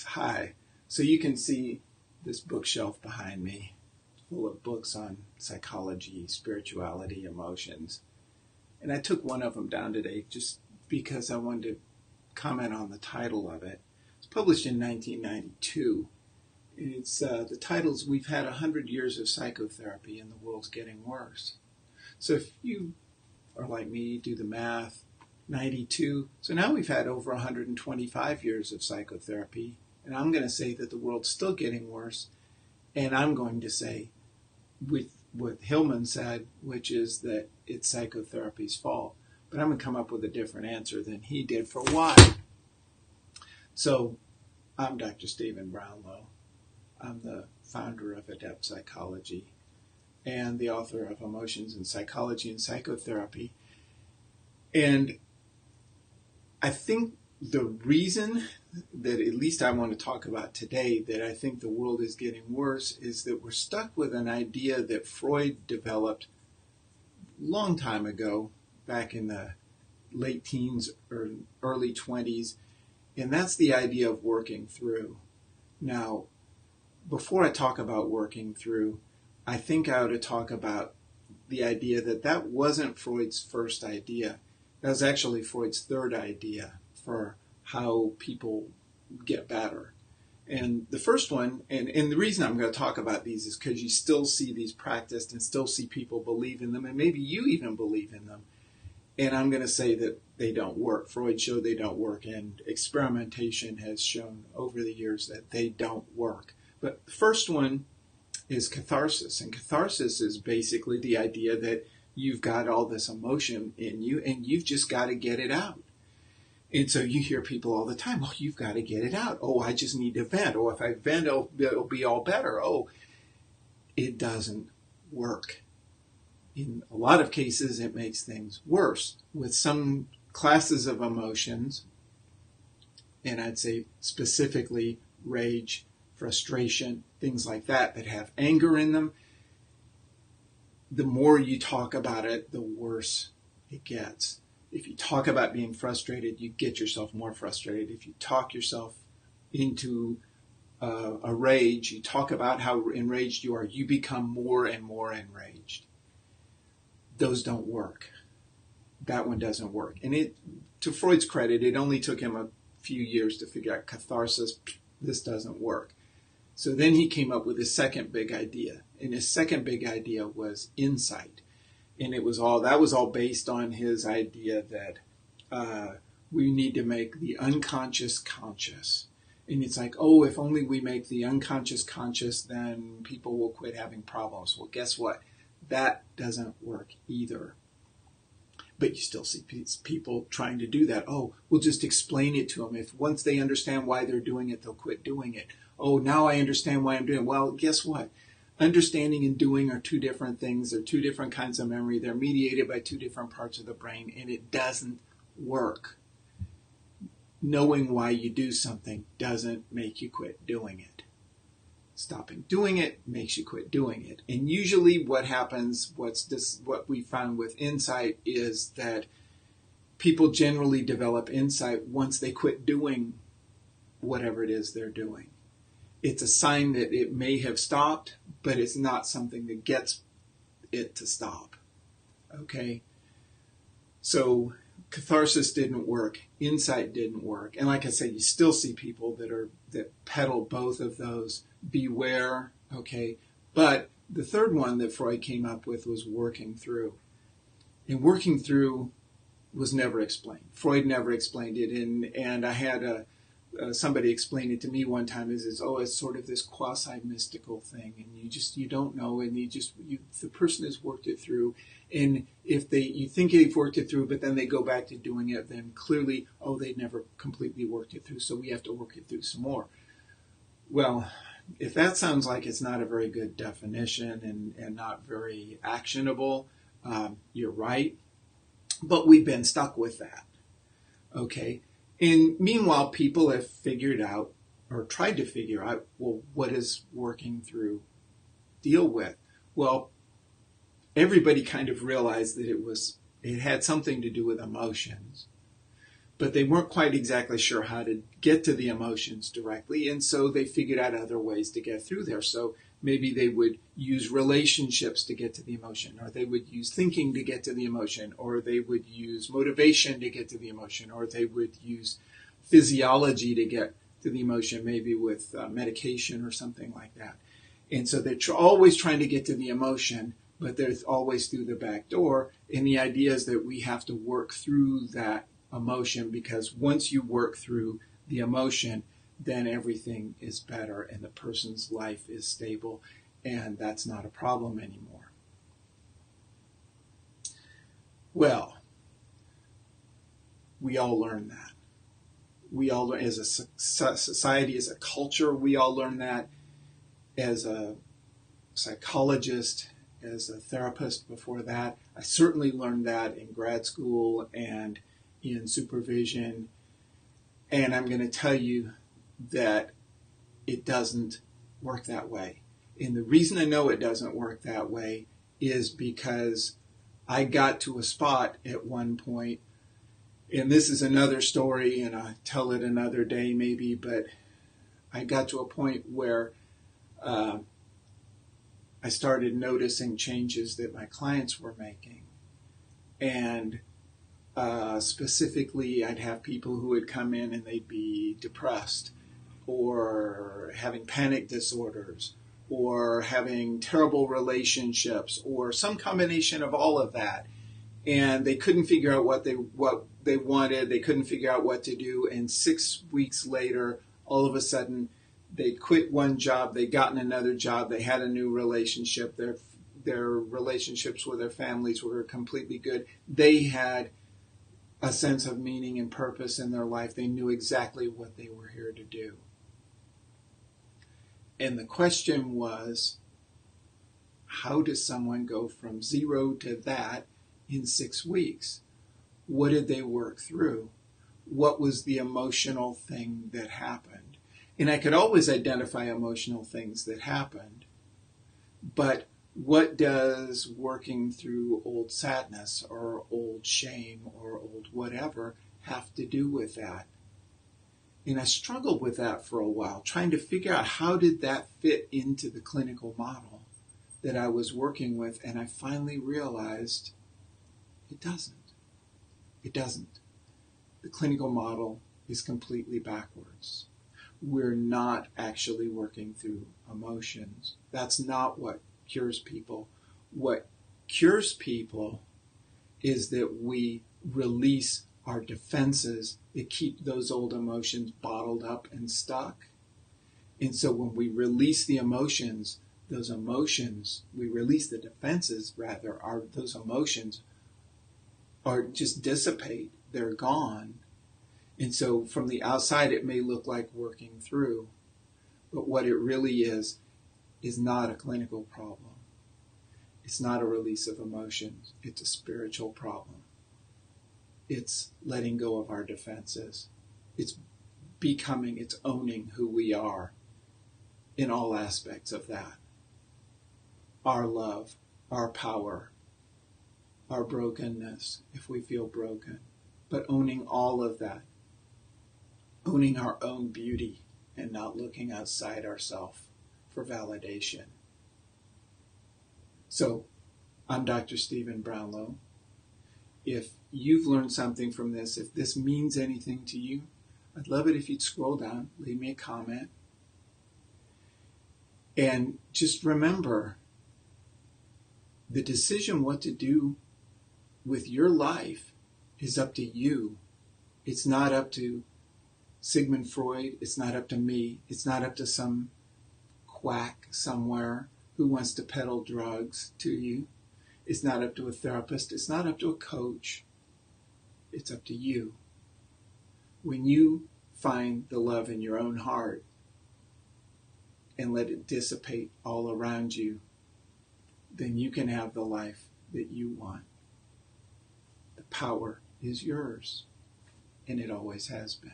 Hi. So you can see this bookshelf behind me, full of books on psychology, spirituality, emotions. And I took one of them down today just because I wanted to comment on the title of it. It's published in 1992. It's the title's "We've had 100 years of psychotherapy and the world's getting worse." So if you are like me, do the math, 92. So now we've had over 125 years of psychotherapy, and I'm going to say that the world's still getting worse. And I'm going to say, with what Hillman said, which is that it's psychotherapy's fault. But I'm going to come up with a different answer than he did for why. So I'm Dr. Stephen Brownlow. I'm the founder of ADEPT Psychology and the author of Emotions in Psychology and Psychotherapy. And I think the reason that at least I want to talk about today that I think the world is getting worse is that we're stuck with an idea that Freud developed a long time ago, back in the late teens or early 20s, and that's the idea of working through. Now, before I talk about working through, I think I ought to talk about the idea that that wasn't Freud's first idea. That was actually Freud's third idea for how people get better. And the first one, and the reason I'm going to talk about these is because you still see these practiced and still see people believe in them, and maybe you even believe in them. And I'm going to say that they don't work. Freud showed they don't work, and experimentation has shown over the years that they don't work. But the first one is catharsis. And catharsis is basically the idea that you've got all this emotion in you and you've just got to get it out. And so you hear people all the time, oh, you've got to get it out. Oh, I just need to vent. Oh, if I vent, it'll be all better. Oh, it doesn't work. In a lot of cases, it makes things worse. With some classes of emotions, and I'd say specifically rage, frustration, things like that have anger in them, the more you talk about it, the worse it gets. If you talk about being frustrated, you get yourself more frustrated. If you talk yourself into a rage, you talk about how enraged you are, you become more and more enraged. Those don't work. That one doesn't work. And to Freud's credit, it only took him a few years to figure out catharsis. This doesn't work. So then he came up with his second big idea. And his second big idea was insight. And that was all based on his idea that we need to make the unconscious conscious. And it's like, oh, if only we make the unconscious conscious, then people will quit having problems. Well, guess what? That doesn't work either. But you still see people trying to do that. Oh, we'll just explain it to them. If once they understand why they're doing it, they'll quit doing it. Oh, now I understand why I'm doing it. Well, guess what? Understanding and doing are two different things. They're two different kinds of memory. They're mediated by two different parts of the brain, and it doesn't work. Knowing why you do something doesn't make you quit doing it. Stopping doing it makes you quit doing it. And usually what happens, what we found with insight is that people generally develop insight once they quit doing whatever it is they're doing. It's a sign that it may have stopped, but it's not something that gets it to stop. Okay? So catharsis didn't work. Insight didn't work. And like I said, you still see people that peddle both of those. Beware, okay? But the third one that Freud came up with was working through. And working through was never explained. Freud never explained it. And I had somebody explain it to me one time it's sort of this quasi-mystical thing, and you don't know, and the person has worked it through, and if you think they've worked it through, but then they go back to doing it, then clearly, they never completely worked it through, so we have to work it through some more. Well, if that sounds like it's not a very good definition and not very actionable, you're right, but we've been stuck with that, okay? And meanwhile, people have figured out, or tried to figure out, well, what is working through deal with? Well, everybody kind of realized that it had something to do with emotions. but they weren't quite exactly sure how to get to the emotions directly, and so they figured out other ways to get through there. So maybe they would use relationships to get to the emotion, or they would use thinking to get to the emotion, or they would use motivation to get to the emotion, or they would use physiology to get to the emotion, maybe with medication or something like that. And so they're always trying to get to the emotion, but they're always through the back door. And the idea is that we have to work through that emotion, because once you work through the emotion, then everything is better and the person's life is stable, and that's not a problem anymore. Well, we all learn that. We all learn as a society, as a culture, we all learn that. As a psychologist, as a therapist before that, I certainly learned that in grad school and in supervision. And I'm going to tell you that it doesn't work that way. And the reason I know it doesn't work that way is because I got to a spot at one point, and this is another story, and I'll tell it another day maybe, but I got to a point where I started noticing changes that my clients were making. And specifically, I'd have people who would come in and they'd be depressed, or having panic disorders, or having terrible relationships, or some combination of all of that. And they couldn't figure out what they wanted. They couldn't figure out what to do. And 6 weeks later, all of a sudden, they quit one job. They gotten another job. They had a new relationship. Their relationships with their families were completely good. They had a sense of meaning and purpose in their life. They knew exactly what they were here to do. And the question was, how does someone go from zero to that in 6 weeks? What did they work through? What was the emotional thing that happened? And I could always identify emotional things that happened, but what does working through old sadness or old shame or old whatever have to do with that? And I struggled with that for a while, trying to figure out how did that fit into the clinical model that I was working with, and I finally realized it doesn't. It doesn't. The clinical model is completely backwards. We're not actually working through emotions. That's not what cures people. What cures people is that we release our defenses that keep those old emotions bottled up and stuck. And so when we release the emotions, we release the defenses rather, those emotions are just dissipate. They're gone. And so from the outside, it may look like working through, but what it really is not a clinical problem. It's not a release of emotions. It's a spiritual problem. It's letting go of our defenses. It's owning who we are in all aspects of that. Our love, our power, our brokenness, if we feel broken, but owning all of that. Owning our own beauty and not looking outside ourselves for validation. So, I'm Dr. Stephen Brownlow. If you've learned something from this, if this means anything to you, I'd love it if you'd scroll down, leave me a comment. And just remember, the decision what to do with your life is up to you. It's not up to Sigmund Freud. It's not up to me. It's not up to some quack somewhere who wants to peddle drugs to you. It's not up to a therapist. It's not up to a coach. It's up to you. When you find the love in your own heart and let it dissipate all around you, then you can have the life that you want. The power is yours, and it always has been.